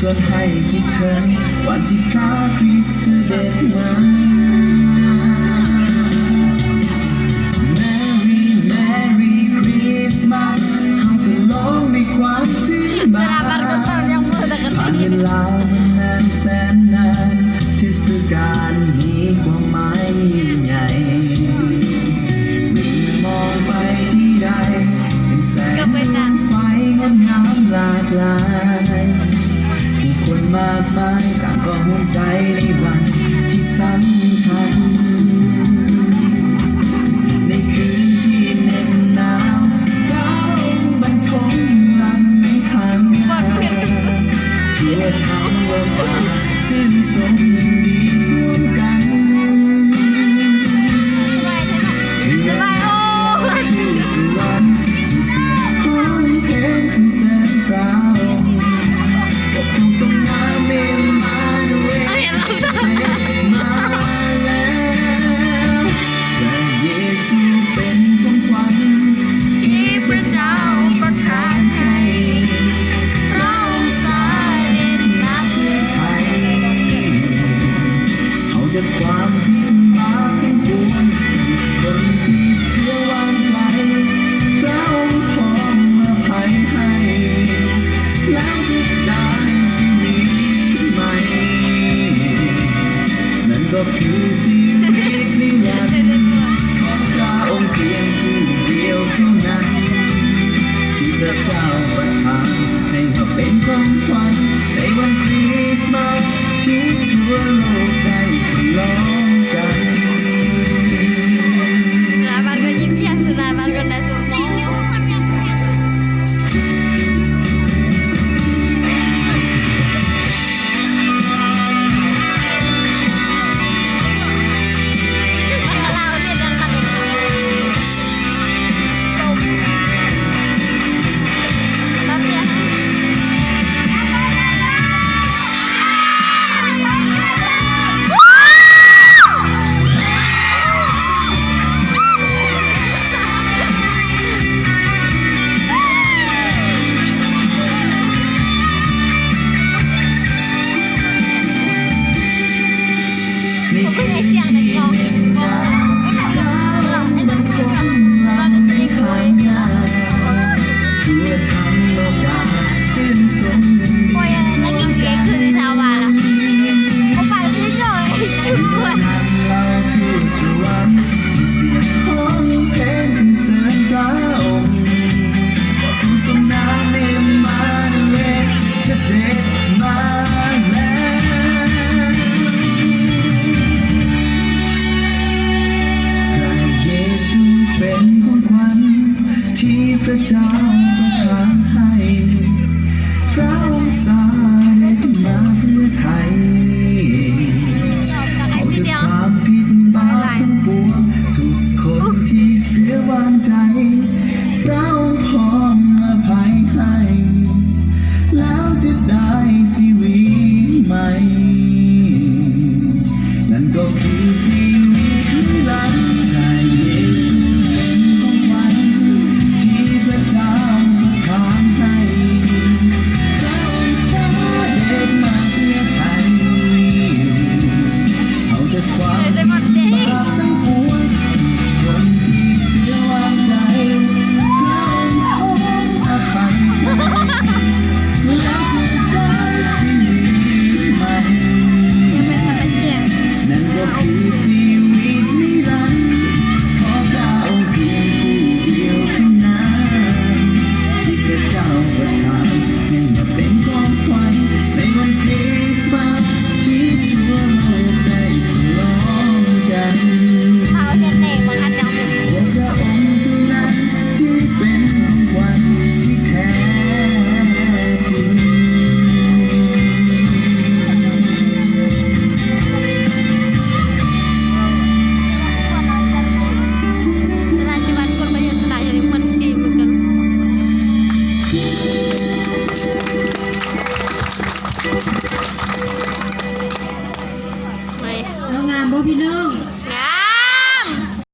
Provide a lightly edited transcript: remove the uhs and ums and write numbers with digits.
ชวนให้คิดถึงวันที่พระคริสต์เสด็จมา Merry Merry Christmas เฮาฉลองในความสิ้นบาปผ่านเวลามานานแสนนานเทศกาลมีความหมายยิ่งใหญ่วิ่งมองไปที่ใดเห็นแสงไฟงดงามหลากหลายผู้คนมากมายต่างก็ห่วงใจในวันที่สำคัญในคืนที่เหน็บหนาวดาวบรรทมลำไม่ห่างหายทั่วทั้งโลกว่าสิ้นสมยินดีร่วมกันที่สวรรค์สู่เสียงของเพลงสิ้นแสนเปล่าก็คงทรงงามเมตมาด้วยมาแล้วพระเยซูเป็นของขวัญที่พระเจ้าประทานให้เราสาเด็จนับเพื่อไทยเอาจากความผิดบาปทั้งปวงคนที่เสียวางใจพระองค์พร้อมอภัยให้แล้วทุกได้ชีวิตใหม่นั่นก็คือชีวิตนิรันดร์ของพระองค์เพียงผู้เดียวเท่านั้นที่พระเจ้าประทานให้มาเป็นของขวัญในวันคริสต์มาสที่ทั่วโลกได้ฉลองกัน